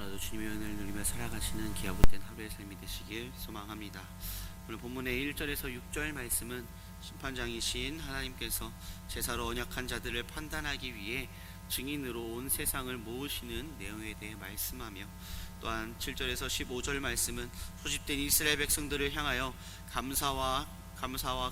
오늘도 주님의 은혜를 누리며 살아가시는 기아복된 하루의 삶이 되시길 소망합니다. 오늘 본문의 1절에서 6절 말씀은 심판장이신 하나님께서 제사로 언약한 자들을 판단하기 위해 증인으로 온 세상을 모으시는 내용에 대해 말씀하며, 또한 7절에서 15절 말씀은 소집된 이스라엘 백성들을 향하여 감사와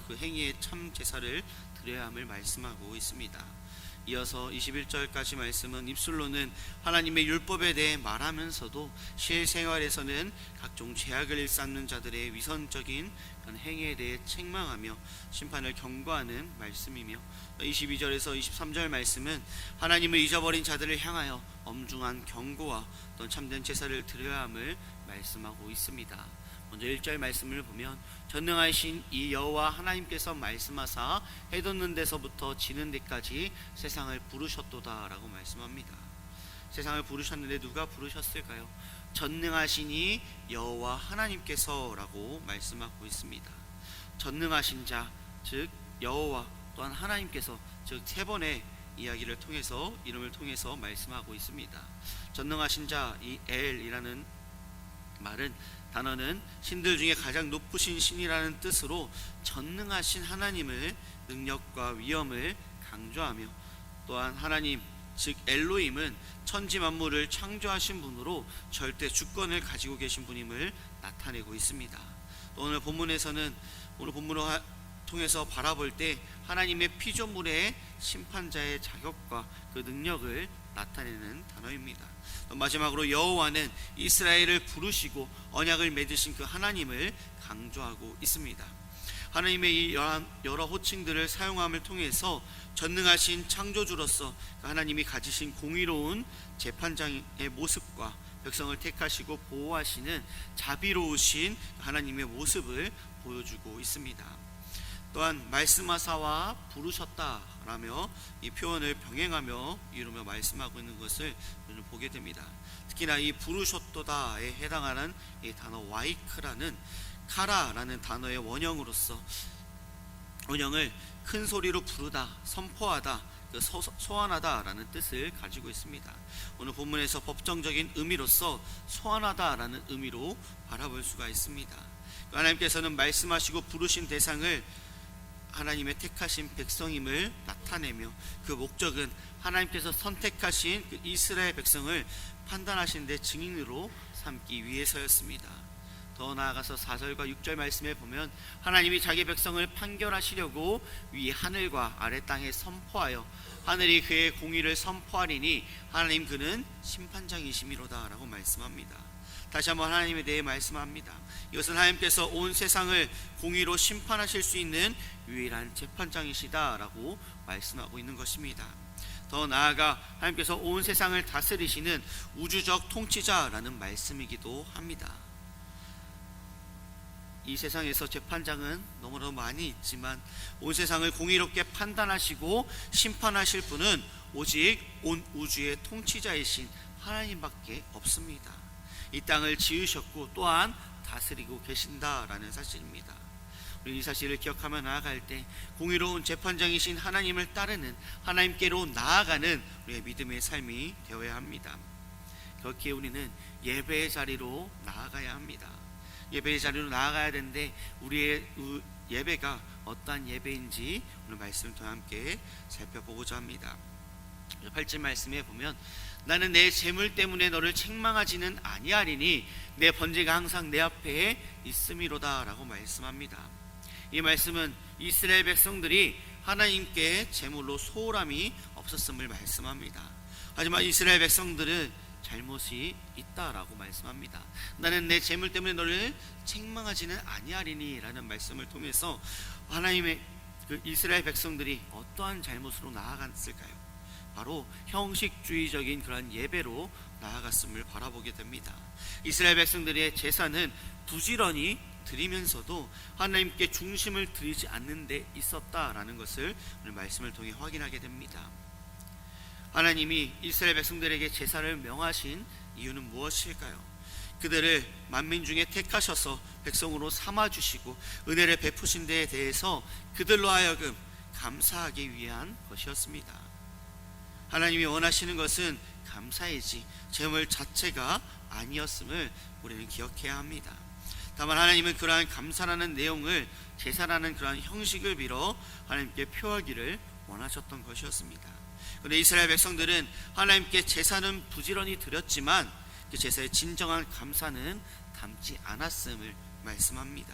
그 행위의 참 제사를 드려야 함을 말씀하고 있습니다. 이어서 21절까지 말씀은 입술로는 하나님의 율법에 대해 말하면서도 실생활에서는 각종 죄악을 일삼는 자들의 위선적인 행위에 대해 책망하며 심판을 경고하는 말씀이며, 22절에서 23절 말씀은 하나님을 잊어버린 자들을 향하여 엄중한 경고와 또 참된 제사를 드려야 함을 말씀하고 있습니다. 먼저 1절 말씀을 보면, 전능하신 이 여호와 하나님께서 말씀하사 해돋는 데서부터 지는 데까지 세상을 부르셨도다 라고 말씀합니다. 세상을 부르셨는데 누가 부르셨을까요? 전능하신 이 여호와 하나님께서 라고 말씀하고 있습니다. 전능하신 자, 즉 여호와, 또한 하나님께서, 즉 세 번의 이야기를 통해서, 이름을 통해서 말씀하고 있습니다. 전능하신 자, 이 엘이라는 단어는 신들 중에 가장 높으신 신이라는 뜻으로 전능하신 하나님을, 능력과 위엄을 강조하며, 또한 하나님 즉 엘로힘은 천지 만물을 창조하신 분으로 절대 주권을 가지고 계신 분임을 나타내고 있습니다. 또 오늘 본문을 통해서 바라볼 때 하나님의 피조물의 심판자의 자격과 그 능력을 나타내는 단어입니다. 마지막으로 여호와는 이스라엘을 부르시고 언약을 맺으신 그 하나님을 강조하고 있습니다. 하나님의 이 여러 호칭들을 사용함을 통해서 전능하신 창조주로서 하나님이 가지신 공의로운 재판장의 모습과 백성을 택하시고 보호하시는 자비로우신 하나님의 모습을 보여주고 있습니다. 또한 말씀하사와 부르셨다라며 이 표현을 병행하며 이루며 말씀하고 있는 것을 보게 됩니다. 특히나 이 부르셨도다에 해당하는 이 단어 와이크라는 카라라는 단어의 원형을 큰 소리로 부르다, 선포하다, 소환하다라는 뜻을 가지고 있습니다. 오늘 본문에서 법정적인 의미로서 소환하다라는 의미로 바라볼 수가 있습니다. 하나님께서는 말씀하시고 부르신 대상을 하나님의 택하신 백성임을 나타내며, 그 목적은 하나님께서 선택하신 그 이스라엘 백성을 판단하신 데 증인으로 삼기 위해서였습니다. 더 나아가서 4절과 6절 말씀에 보면, 하나님이 자기 백성을 판결하시려고 위 하늘과 아래 땅에 선포하여 하늘이 그의 공의를 선포하리니 하나님 그는 심판장이시미로다 라고 말씀합니다. 다시 한번 하나님에 대해 말씀합니다. 이것은 하나님께서 온 세상을 공의로 심판하실 수 있는 유일한 재판장이시다 라고 말씀하고 있는 것입니다. 더 나아가 하나님께서 온 세상을 다스리시는 우주적 통치자라는 말씀이기도 합니다. 이 세상에서 재판장은 너무너무 많이 있지만 온 세상을 공의롭게 판단하시고 심판하실 분은 오직 온 우주의 통치자이신 하나님밖에 없습니다. 이 땅을 지으셨고 또한 다스리고 계신다라는 사실입니다. 우리 이 사실을 기억하며 나아갈 때 공의로운 재판장이신 하나님을 따르는, 하나님께로 나아가는 우리의 믿음의 삶이 되어야 합니다. 그렇기에 우리는 예배의 자리로 나아가야 합니다. 예배의 자리로 나아가야 되는데 우리의 예배가 어떠한 예배인지 오늘 말씀을 통해 함께 살펴보고자 합니다. 8절 말씀에 보면, 나는 내 재물 때문에 너를 책망하지는 아니하리니 내 번제가 항상 내 앞에 있음이로다 라고 말씀합니다. 이 말씀은 이스라엘 백성들이 하나님께 재물로 소홀함이 없었음을 말씀합니다. 하지만 이스라엘 백성들은 잘못이 있다라고 말씀합니다. 나는 내 재물 때문에 너를 책망하지는 아니하리니 라는 말씀을 통해서 하나님의 그 이스라엘 백성들이 어떠한 잘못으로 나아갔을까요? 바로 형식주의적인 그런 예배로 나아갔음을 바라보게 됩니다. 이스라엘 백성들의 제사는 부지런히 드리면서도 하나님께 중심을 드리지 않는 데 있었다라는 것을 오늘 말씀을 통해 확인하게 됩니다. 하나님이 이스라엘 백성들에게 제사를 명하신 이유는 무엇일까요? 그들을 만민 중에 택하셔서 백성으로 삼아주시고 은혜를 베푸신 데에 대해서 그들로 하여금 감사하기 위한 것이었습니다. 하나님이 원하시는 것은 감사이지 제물 자체가 아니었음을 우리는 기억해야 합니다. 다만 하나님은 그러한 감사라는 내용을 제사라는 그러한 형식을 빌어 하나님께 표하기를 원하셨던 것이었습니다. 그런데 이스라엘 백성들은 하나님께 제사는 부지런히 드렸지만 그 제사의 진정한 감사는 담지 않았음을 말씀합니다.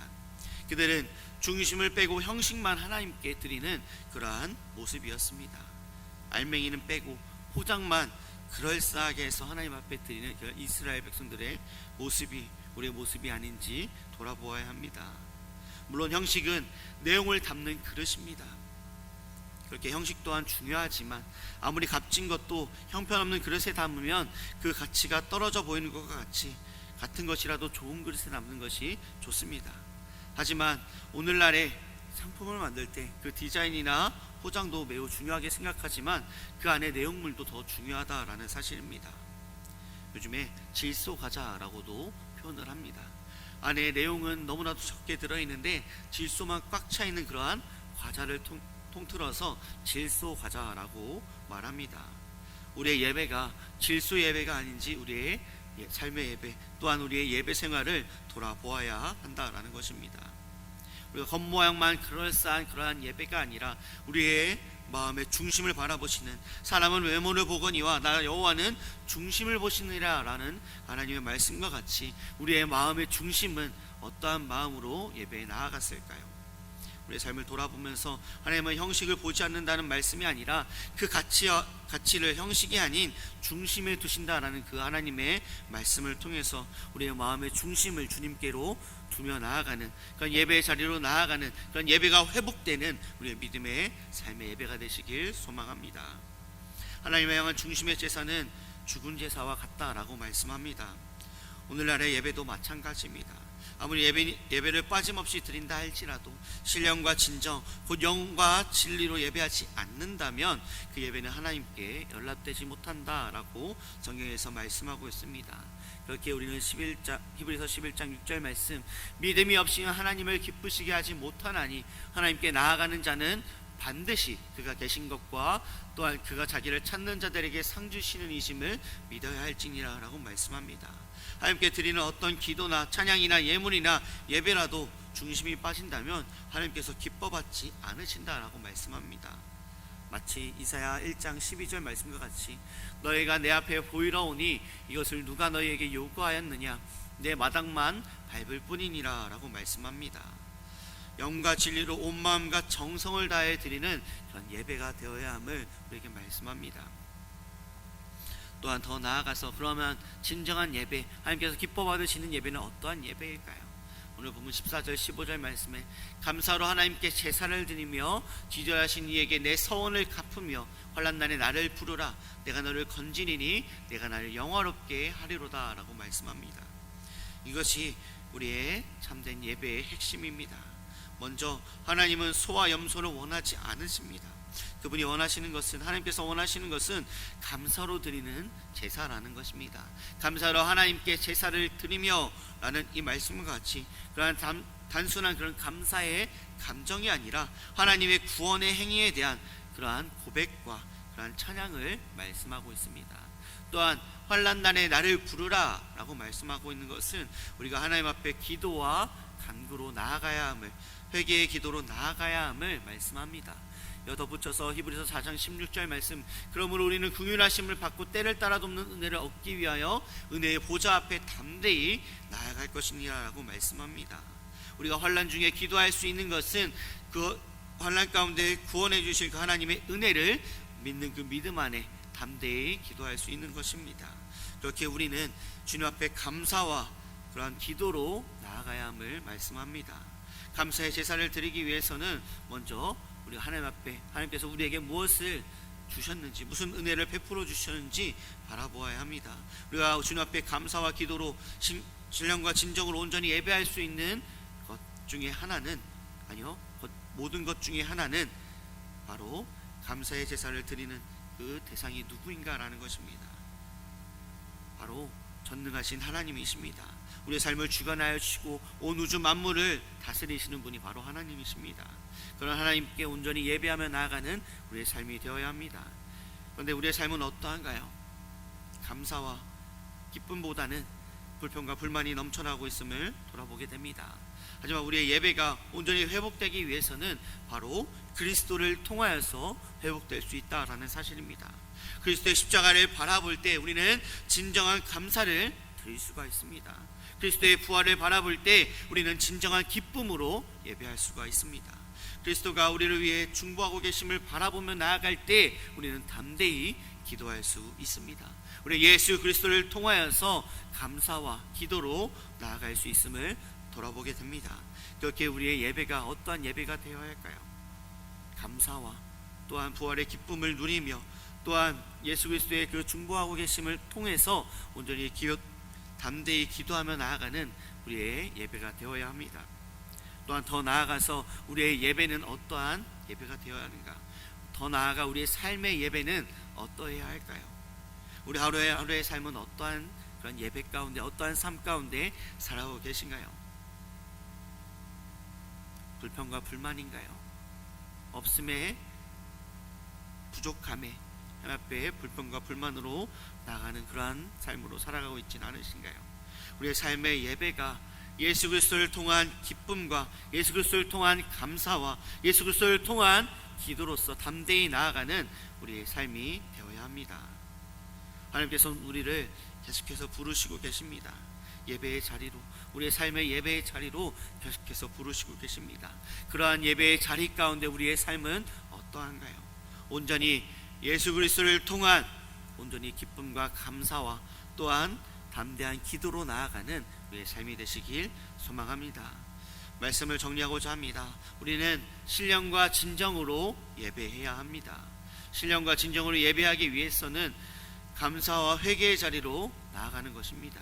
그들은 중심을 빼고 형식만 하나님께 드리는 그러한 모습이었습니다. 알맹이는 빼고 포장만 그럴싸하게 해서 하나님 앞에 드리는 이스라엘 백성들의 모습이 우리의 모습이 아닌지 돌아보아야 합니다. 물론 형식은 내용을 담는 그릇입니다. 그렇게 형식 또한 중요하지만 아무리 값진 것도 형편없는 그릇에 담으면 그 가치가 떨어져 보이는 것과 같이 같은 것이라도 좋은 그릇에 담는 것이 좋습니다. 하지만 오늘날에 상품을 만들 때 그 디자인이나 포장도 매우 중요하게 생각하지만 그 안에 내용물도 더 중요하다라는 사실입니다. 요즘에 질소 과자라고도 표현을 합니다. 안에 내용은 너무나도 적게 들어있는데 질소만 꽉 차 있는 그러한 과자를 통틀어서 질소 과자라고 말합니다. 우리의 예배가 질소 예배가 아닌지 우리의 삶의 예배 또한 우리의 예배 생활을 돌아보아야 한다라는 것입니다. 우리가 겉모양만 그럴싸한 그러한 예배가 아니라 우리의 마음의 중심을 바라보시는 사람은 외모를 보거니와 나 여호와는 중심을 보시느니라 라는 하나님의 말씀과 같이 우리의 마음의 중심은 어떠한 마음으로 예배에 나아갔을까요? 우리의 삶을 돌아보면서 하나님은 형식을 보지 않는다는 말씀이 아니라 그 가치를 형식이 아닌 중심에 두신다라는 그 하나님의 말씀을 통해서 우리의 마음의 중심을 주님께로 두며 나아가는 그런 예배의 자리로 나아가는 그런 예배가 회복되는 우리의 믿음의 삶의 예배가 되시길 소망합니다. 하나님의 향한 중심의 제사는 죽은 제사와 같다라고 말씀합니다. 오늘날의 예배도 마찬가지입니다. 아무리 예배를 빠짐없이 드린다 할지라도 신령과 진정 곧 영과 진리로 예배하지 않는다면 그 예배는 하나님께 연락되지 못한다라고 성경에서 말씀하고 있습니다. 그렇게 우리는 히브리서 11장 6절 말씀 믿음이 없이 하나님을 기쁘시게 하지 못하나니 하나님께 나아가는 자는 반드시 그가 계신 것과 또한 그가 자기를 찾는 자들에게 상 주시는 이심을 믿어야 할지니라 라고 말씀합니다. 하나님께 드리는 어떤 기도나 찬양이나 예물이나 예배라도 중심이 빠진다면 하나님께서 기뻐받지 않으신다라고 말씀합니다. 마치 이사야 1장 12절 말씀과 같이 너희가 내 앞에 보이러 오니 이것을 누가 너희에게 요구하였느냐 내 마당만 밟을 뿐이니라 라고 말씀합니다. 영과 진리로 온 마음과 정성을 다해 드리는 그런 예배가 되어야 함을 우리에게 말씀합니다. 또한 더 나아가서 그러면 진정한 예배 하나님께서 기뻐 받으시는 예배는 어떠한 예배일까요? 오늘 보면 14절 15절 말씀에 감사로 하나님께 제사를 드리며 지존하신 이에게 내 서원을 갚으며 환난날에 나를 부르라 내가 너를 건지리니 내가 나를 영화롭게 하리로다 라고 말씀합니다. 이것이 우리의 참된 예배의 핵심입니다. 먼저 하나님은 소와 염소를 원하지 않으십니다. 그분이 원하시는 것은 하나님께서 원하시는 것은 감사로 드리는 제사라는 것입니다. 감사로 하나님께 제사를 드리며 라는 이 말씀과 같이 그러한 단순한 그런 감사의 감정이 아니라 하나님의 구원의 행위에 대한 그러한 고백과 그러한 찬양을 말씀하고 있습니다. 또한 환난날에 나를 부르라 라고 말씀하고 있는 것은 우리가 하나님 앞에 기도와 간구로 나아가야 함을 회개의 기도로 나아가야 함을 말씀합니다. 덧붙여서 히브리서 4장 16절 말씀 그러므로 우리는 긍휼하심을 받고 때를 따라 돕는 은혜를 얻기 위하여 은혜의 보좌 앞에 담대히 나아갈 것이니라 라고 말씀합니다. 우리가 환난 중에 기도할 수 있는 것은 그 환난 가운데 구원해 주실 그 하나님의 은혜를 믿는 그 믿음 안에 담대히 기도할 수 있는 것입니다. 그렇게 우리는 주님 앞에 감사와 그러한 기도로 나아가야 함을 말씀합니다. 감사의 제사를 드리기 위해서는 먼저 우리 하나님 앞에 하나님께서 우리에게 무엇을 주셨는지 무슨 은혜를 베풀어 주셨는지 바라보아야 합니다. 우리가 주님 앞에 감사와 기도로 신령과 진정으로 온전히 예배할 수 있는 것 중에 하나는 모든 것 중에 하나는 바로 감사의 제사를 드리는 그 대상이 누구인가라는 것입니다. 바로 전능하신 하나님이십니다. 우리의 삶을 주관하여 주시고 온 우주 만물을 다스리시는 분이 바로 하나님이십니다. 그런 하나님께 온전히 예배하며 나아가는 우리의 삶이 되어야 합니다. 그런데 우리의 삶은 어떠한가요? 감사와 기쁨보다는 불평과 불만이 넘쳐나고 있음을 돌아보게 됩니다. 하지만 우리의 예배가 온전히 회복되기 위해서는 바로 그리스도를 통하여서 회복될 수 있다라는 사실입니다. 그리스도의 십자가를 바라볼 때 우리는 진정한 감사를 드릴 수가 있습니다. 그리스도의 부활을 바라볼 때 우리는 진정한 기쁨으로 예배할 수가 있습니다. 그리스도가 우리를 위해 중보하고 계심을 바라보며 나아갈 때 우리는 담대히 기도할 수 있습니다. 우리 예수 그리스도를 통하여서 감사와 기도로 나아갈 수 있음을 돌아보게 됩니다. 그렇게 우리의 예배가 어떠한 예배가 되어야 할까요? 감사와 또한 부활의 기쁨을 누리며 또한 예수 그리스도의 그 중보하고 계심을 통해서 온전히 담대히 기도하며 나아가는 우리의 예배가 되어야 합니다. 또한 더 나아가서 우리의 예배는 어떠한 예배가 되어야 하는가? 더 나아가 우리의 삶의 예배는 어떠해야 할까요? 우리 하루의 삶은 어떠한 그런 예배 가운데, 어떠한 삶 가운데 살아가고 계신가요? 불평과 불만인가요? 없음에, 부족함에, 하나님 앞에 불평과 불만으로 나가는 그러한 삶으로 살아가고 있지는 않으신가요? 우리의 삶의 예배가 예수 그리스도를 통한 기쁨과 예수 그리스도를 통한 감사와 예수 그리스도를 통한 기도로서 담대히 나아가는 우리의 삶이 되어야 합니다. 하나님께서는 우리를 계속해서 부르시고 계십니다. 예배의 자리로, 우리의 삶의 예배의 자리로 계속해서 부르시고 계십니다. 그러한 예배의 자리 가운데 우리의 삶은 어떠한가요? 온전히 예수 그리스도를 통한 온전히 기쁨과 감사와 또한 담대한 기도로 나아가는 우리의 삶이 되시길 소망합니다. 말씀을 정리하고자 합니다. 우리는 신령과 진정으로 예배해야 합니다. 신령과 진정으로 예배하기 위해서는 감사와 회개의 자리로 나아가는 것입니다.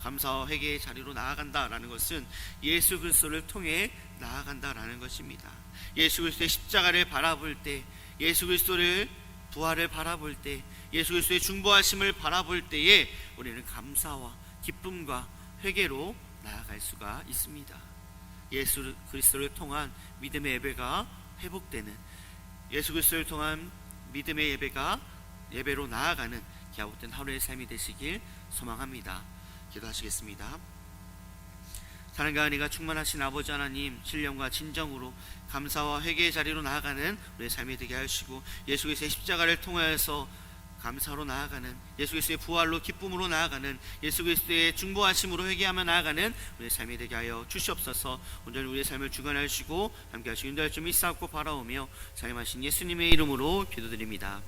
감사와 회개의 자리로 나아간다라는 것은 예수 그리스도를 통해 나아간다라는 것입니다. 예수 그리스도의 십자가를 바라볼 때, 예수 그리스도를 부활을 바라볼 때, 예수 그리스도의 중보하심을 바라볼 때에 우리는 감사와 기쁨과 회개로 나아갈 수가 있습니다. 예수 그리스도를 통한 믿음의 예배가 회복되는, 예수 그리스도를 통한 믿음의 예배로 나아가는 기하복된 하루의 삶이 되시길 소망합니다. 기도하시겠습니다. 사랑과 은혜가 충만하신 아버지 하나님, 신령과 진정으로 감사와 회개의 자리로 나아가는 우리의 삶이 되게 하시고 예수 그리스도의 십자가를 통하여서 감사로 나아가는, 예수 그리스도의 부활로 기쁨으로 나아가는, 예수 그리스도의 중보하심으로 회개하며 나아가는 우리의 삶이 되게 하여 주시옵소서. 온전히 우리의 삶을 주관하시고 함께 하시고 인도할 점 있사옵고 바라오며 자임하신 예수님의 이름으로 기도드립니다.